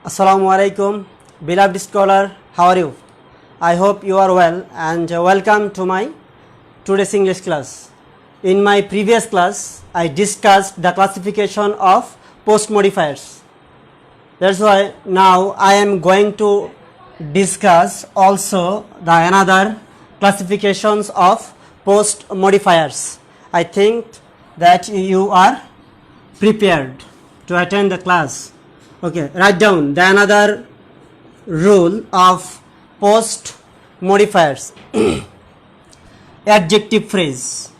Assalamu alaikum, beloved scholar. How are you? I hope you are well and welcome to my today's English class. In my previous class, I discussed the classification of post modifiers. That's why now I am going to discuss also the another classifications of post modifiers. I think that you are prepared to attend the class. Okay, write down the another rule of post modifiers. Adjective phrase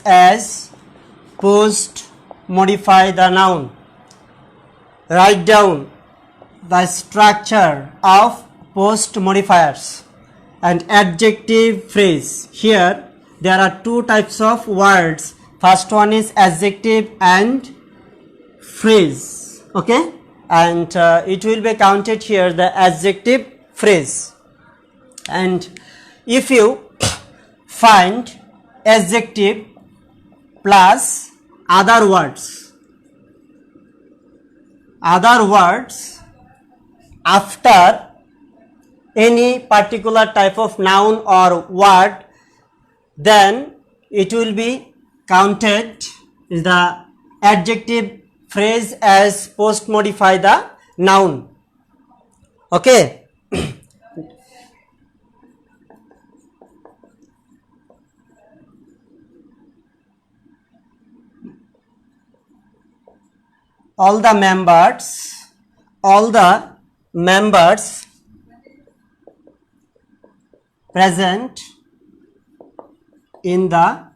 as post modify the noun. Write down the structure of post modifiers and adjective phrase. Here there are two types of words. First one is adjective and phrase. Okay, and it will be counted here the adjective phrase. And if you find adjective plus other words after any particular type of noun or word, then it will be counted the adjective phrase as post modify the noun. Okay. all the members present in the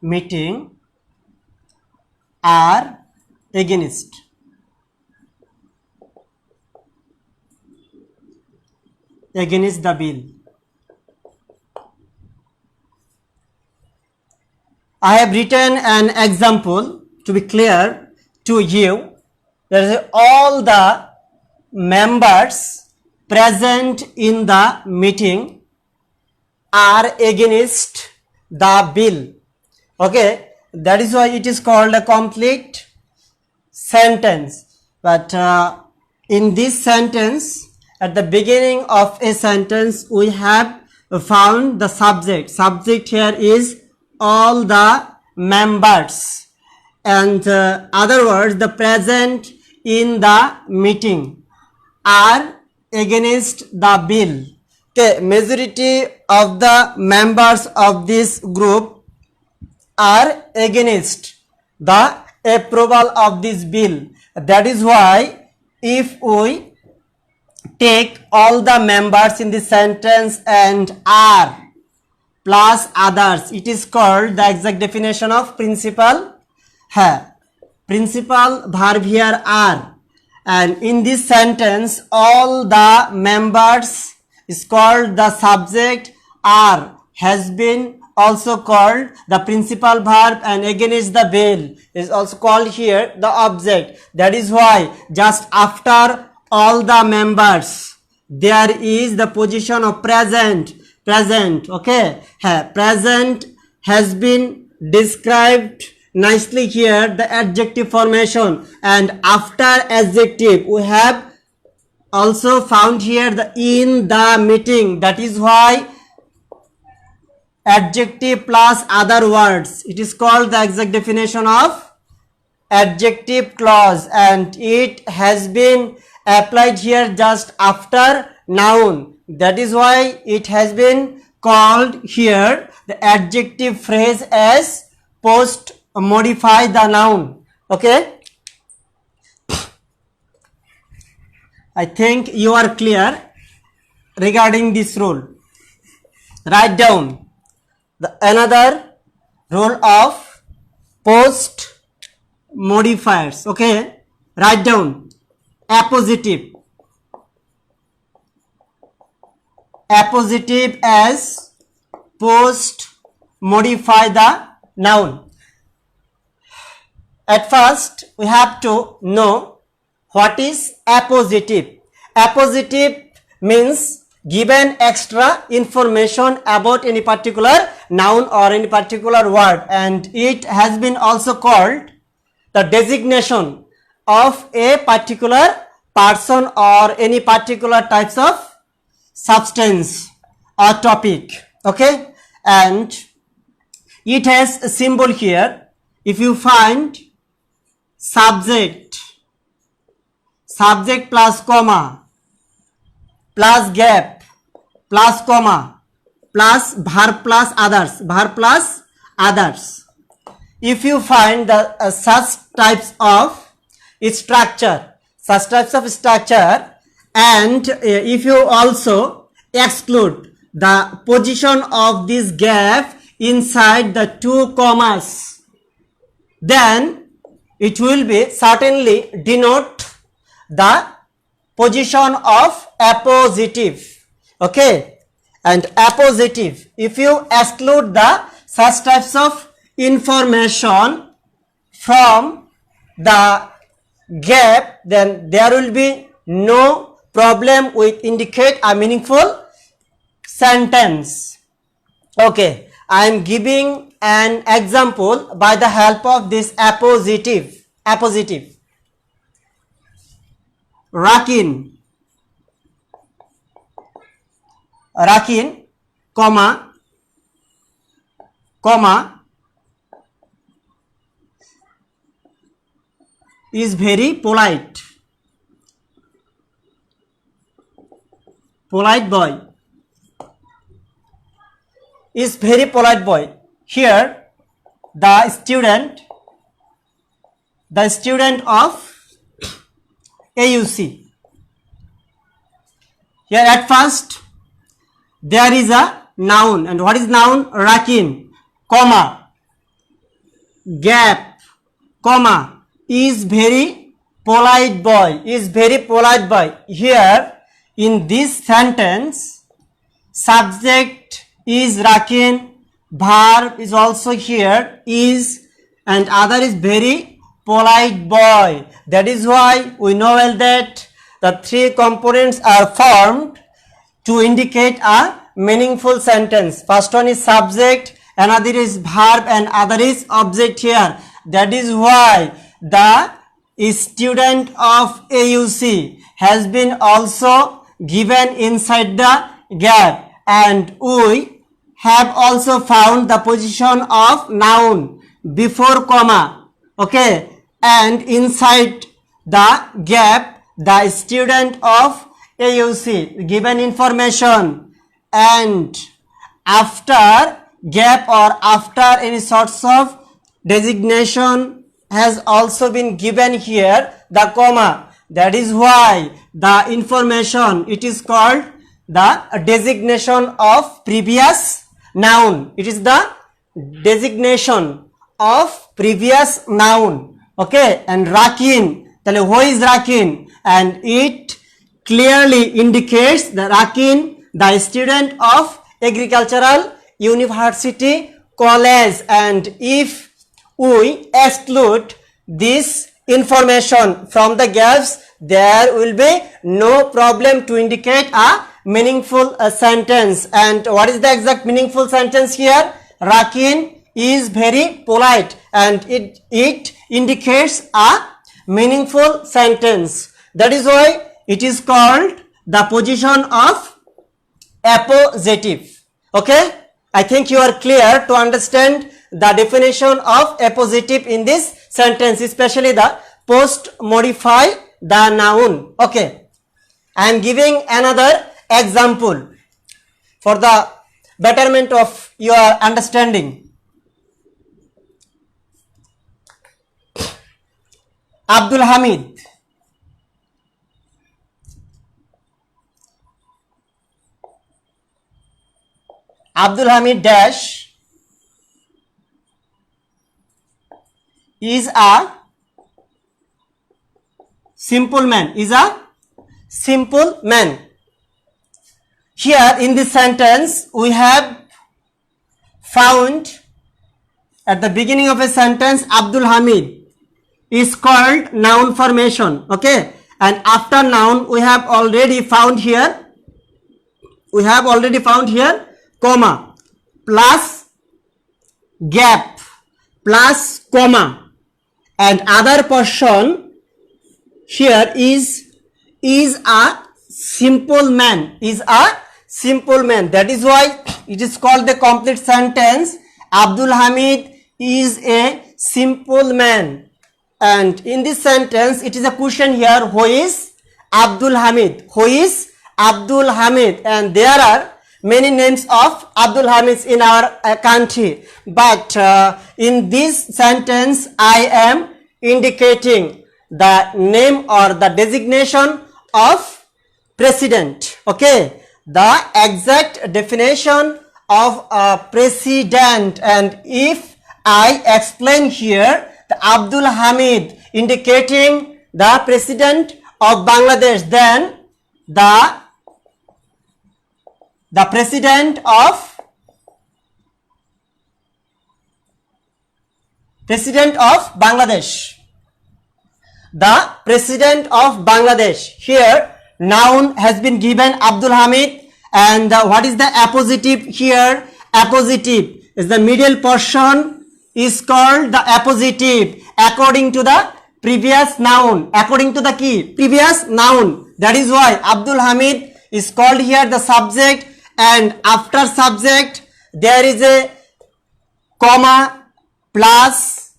meeting are against the bill. I have written an example to be clear to you. There is all the members present in the meeting are against the bill. Okay, that is why it is called a complete sentence. But in this sentence, at the beginning of a sentence, we have found the subject. Subject here is all the members, and other words, the present in the meeting are against the bill. Okay, majority of the members of this group are against the approval of this bill. That is why if we take all the members in the sentence and are plus others, it is called the exact definition of principal principal verb here are, and in this sentence all the members is called the subject, are has been also called the principal verb, and against the bill is also called here the object. That is why just after all the members there is the position of present. Okay, present has been described nicely here, the adjective formation, and after adjective we have also found here the in the meeting. That is why adjective plus other words, it is called the exact definition of adjective clause, and it has been applied here just after noun. That is why it has been called here the adjective phrase as post modify the noun. Okay, I think you are clear regarding this rule. Write down the another rule of post modifiers. Okay, write down appositive as post modify the noun. At first we have to know what is appositive. Appositive means given extra information about any particular noun or any particular word, and it has been also called the designation of a particular person or any particular types of substance or topic. Okay, and it has a symbol here. If you find subject plus comma plus gap plus comma plus verb plus others, if you find the such types of structure, and if you also exclude the position of this gap inside the two commas, then it will be certainly denote the position of appositive. Okay, and appositive, if you exclude the such types of information from the gap, then there will be no problem with indicate a meaningful sentence. Okay, I am giving an example by the help of this appositive. Rakin, comma is very polite boy, is very polite boy. Here the student of AUC, here at first there is a noun, and what is noun? Rakin, comma gap, comma is very polite boy, Here in this sentence, subject is Rakin, verb is also here is, and other is very polite boy. That is why we know well that the three components are formed to indicate a meaningful sentence. First one is subject, another is verb, and other is object here. That is why the student of AUC has been also given inside the gap, and we have also found the position of noun before comma. Okay, and inside the gap the student of AUC given information, and after gap or after any sorts of designation has also been given here, the comma. That is why the information, it is called the designation of previous noun. It is the designation of previous noun. Okay, and Rakin, who is Rakin? And it clearly indicates the Rakin, the student of agricultural university college. And if we exclude this information from the gaps, there will be no problem to indicate a meaningful sentence. And what is the exact meaningful sentence here? Rakin is very polite, and it indicates a meaningful sentence. That is why it is called the position of appositive. Okay, I think you are clear to understand the definition of appositive in this sentence, especially the post modify the noun. Okay, I am giving another example for the betterment of your understanding. Abdul Hamid. Abdul Hamid dash is a simple man, Here in this sentence we have found at the beginning of a sentence Abdul Hamid is called noun formation. Okay, and after noun we have already found here we have already found here comma plus gap plus comma, and other portion here is a simple man, that is why it is called the complete sentence. Abdul Hamid is a simple man. And in this sentence it is a question here, who is Abdul Hamid, and there are many names of Abdul Hamids in our country, but in this sentence I am indicating the name or the designation of president. Okay, the exact definition of president, and if I explain here the Abdul Hamid indicating the president of Bangladesh, then the president of Bangladesh, here noun has been given Abdul Hamid, and what is the appositive here? Appositive is the middle portion is called the appositive according to the previous noun, previous noun. That is why Abdul Hamid is called here the subject, and after subject there is a comma plus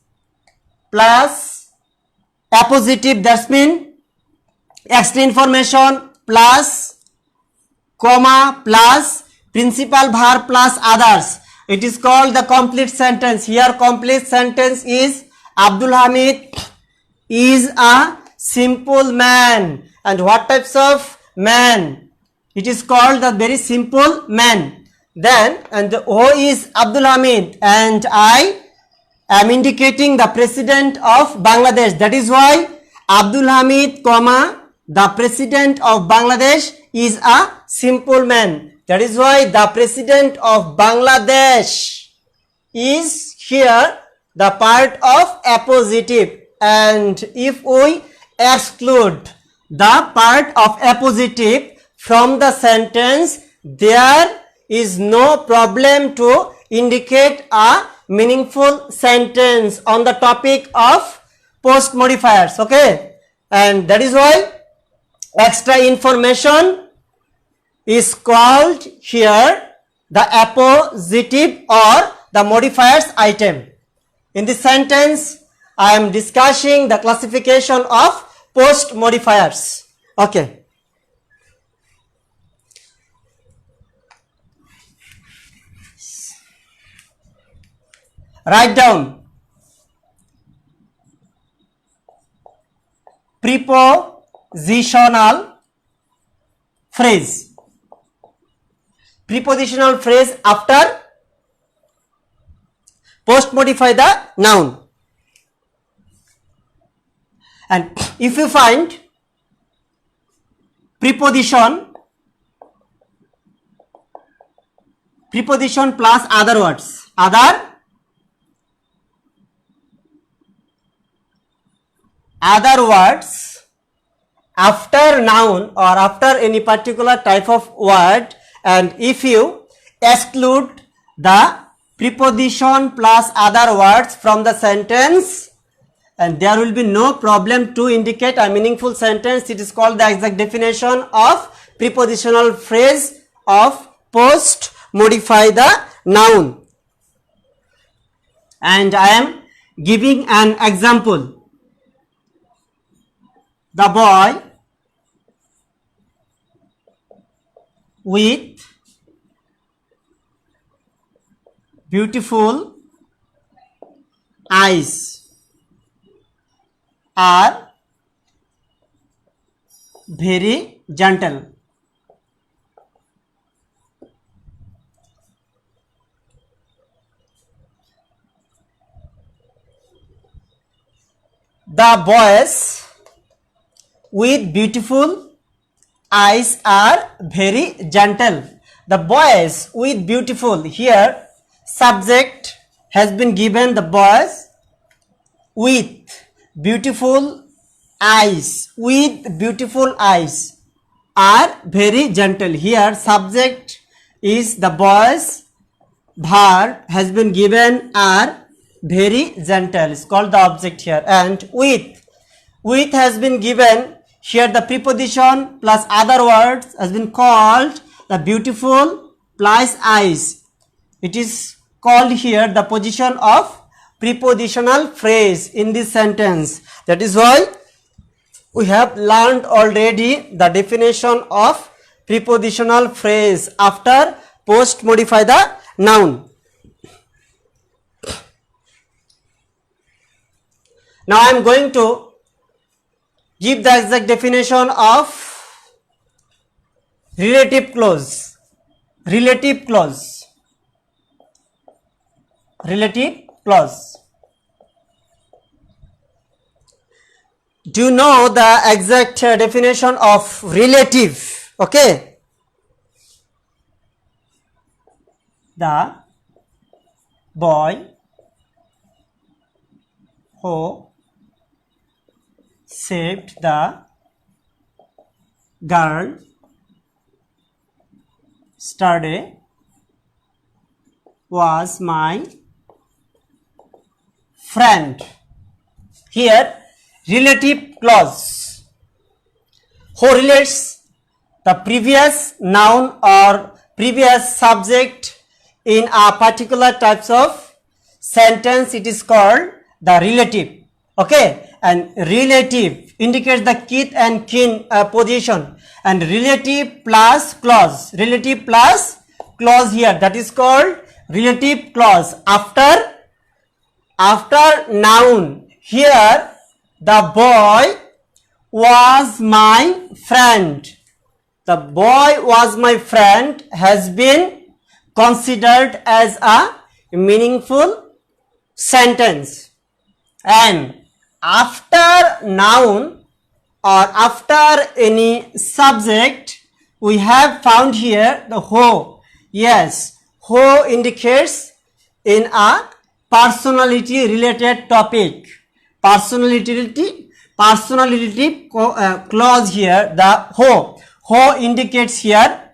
appositive, that's mean extra information plus comma plus principal verb plus others. It is called the complete sentence. Here complete sentence is Abdul Hamid is a simple man. And what types of man? It is called the very simple man. Then, and who is Abdul Hamid? And I am indicating the president of Bangladesh. That is why Abdul Hamid, comma, the president of Bangladesh is a simple man. That is why the president of Bangladesh is here the part of appositive. And if we exclude the part of appositive from the sentence, there is no problem to indicate a meaningful sentence on the topic of post modifiers. Okay, and that is why extra information is called here the appositive or the modifiers item. In this sentence I am discussing the classification of post modifiers. Okay, write down prepositional phrase. Prepositional phrase after post modify the noun. And if you find preposition plus other words, other words after noun or after any particular type of word, and if you exclude the preposition plus other words from the sentence, and there will be no problem to indicate a meaningful sentence. It is called the exact definition of prepositional phrase of post modify the noun. And I am giving an example. The boy with beautiful eyes are very gentle. The boys with beautiful eyes are very gentle. The boys with beautiful, here subject has been given, the boys with beautiful eyes, with beautiful eyes. are very gentle. Here subject is the boys, verb has been given are very gentle. It's called the object here. And with has been given here, the preposition plus other words has been called the beautiful plus eyes. It is called here the position of prepositional phrase in this sentence. That is why we have learned already the definition of prepositional phrase after post modify the noun. Now I am going to give the exact definition of relative clause. Relative clause. Relative clause. Do you know the exact definition of relative? Okay. The boy who saved the girl yesterday was my friend. Here relative clause. Who relates the previous noun or previous subject in a particular types of sentence, it is called the relative. Okay, and relative indicates the kith and kin position, and relative plus clause. Relative plus clause here, that is called relative clause after noun. Here the boy was my friend. The boy was my friend has been considered as a meaningful sentence. And after noun or after any subject, we have found here the who. Yes, who indicates in a personality related topic. Personality clause here, the who indicates here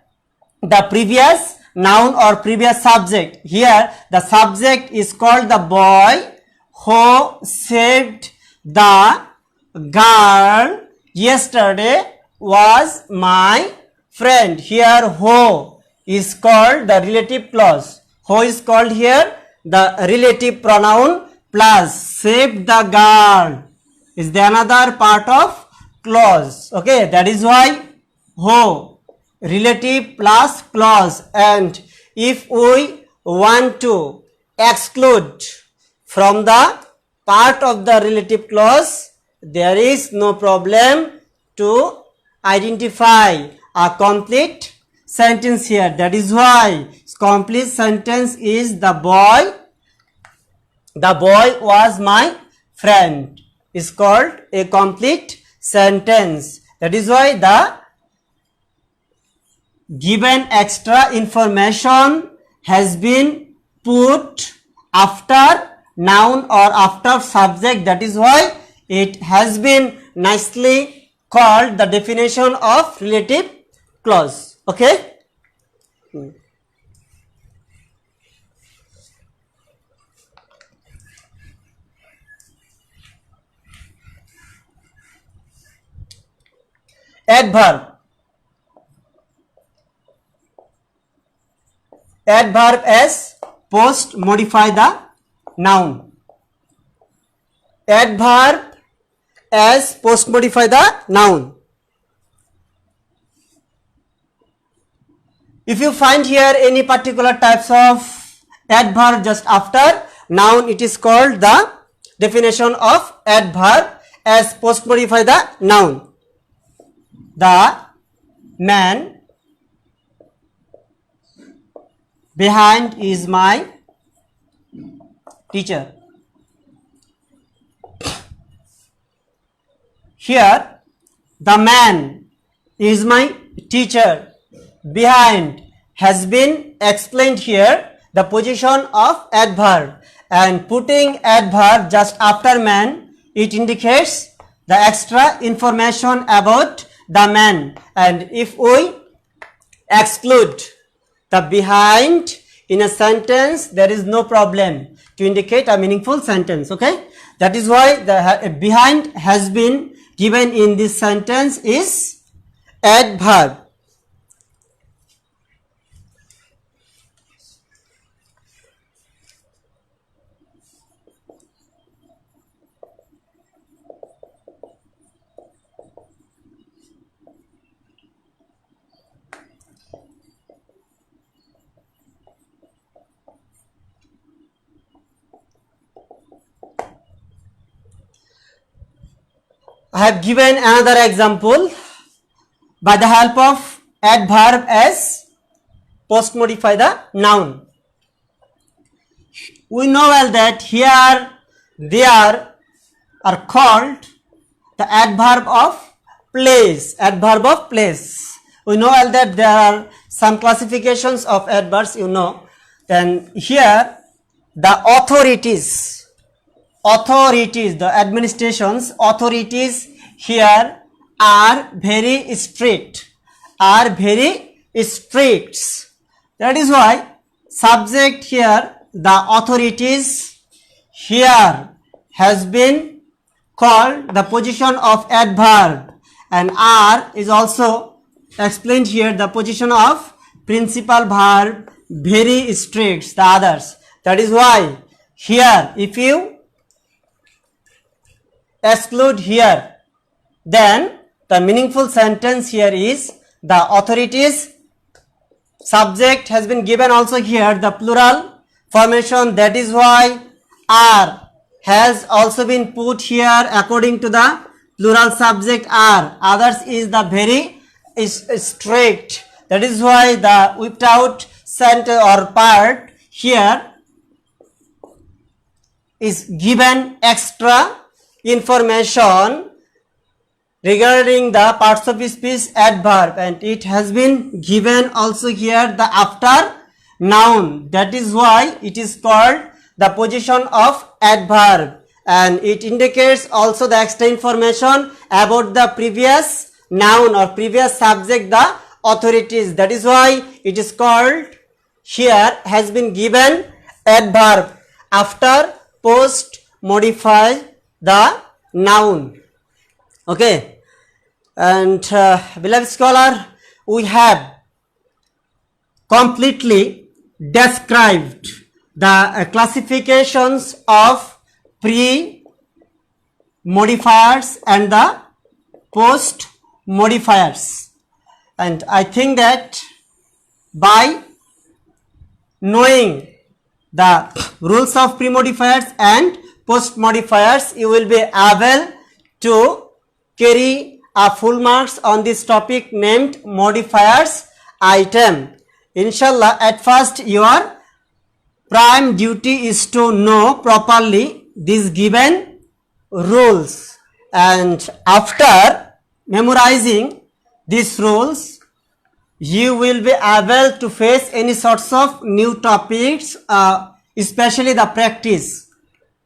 the previous noun or previous subject. Here the subject is called the boy who saved the girl yesterday was my friend. Here who is called the relative clause. Who is called here the relative pronoun plus saved the girl is the another part of clause. Okay, that is why who relative plus clause. And if we want to exclude from the part of the relative clause, there is no problem to identify a complete sentence here. That is why complete sentence is the boy was my friend is called a complete sentence. That is why the given extra information has been put after noun or after subject. That is why it has been nicely called the definition of relative clause. Okay. Adverb. Adverb as post modify the noun. Adverb as post modify the noun. If you find here any particular types of adverb just after noun, it is called the definition of adverb as post modify the noun. The man behind is my teacher. Here the man is my teacher. Behind has been explained here the position of adverb, and putting adverb just after man, it indicates the extra information about the man, and if we exclude the behind in a sentence, there is no problem to indicate a meaningful sentence. Okay, that is why the behind has been given in this sentence is adverb. I have given another example by the help of adverb as post modify the noun. We know well that here, there are called the adverb of place. Adverb of place. We know well that there are some classifications of adverbs, you know. Then here the authorities, the administrations, authorities here are very strict, That is why subject here, the authorities here has been called the position of adverb, and are is also explained here the position of principal verb, very strict, the others. That is why here if you exclude here, then the meaningful sentence here is the authorities. Subject has been given also here the plural formation, that is why are has also been put here according to the plural subject are. Others is the very strict, that is why the without sentence or part here is given extra information regarding the parts of speech adverb, and it has been given also here the after noun. That is why it is called the position of adverb, and it indicates also the extra information about the previous noun or previous subject, the authorities. That is why it is called here has been given adverb after post modify the noun. Okay, and beloved scholar, we have completely described the classifications of pre-modifiers and the post modifiers, and I think that by knowing the rules of pre-modifiers and post modifiers, you will be able to carry a full marks on this topic named modifiers item. Inshallah, at first your prime duty is to know properly these given rules, and after memorizing these rules, you will be able to face any sorts of new topics, especially the practice,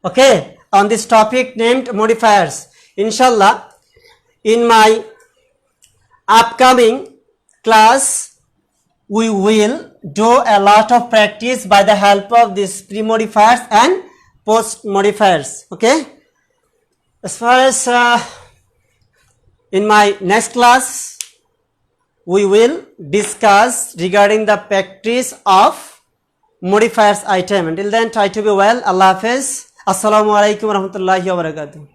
okay, on this topic named modifiers. Inshallah, in my upcoming class, we will do a lot of practice by the help of these pre-modifiers and post-modifiers. Okay, as far as in my next class, we will discuss regarding the practice of modifiers item. Until then, try to be well. Allah Hafiz. Assalamu alaikum warahmatullahi wabarakatuh.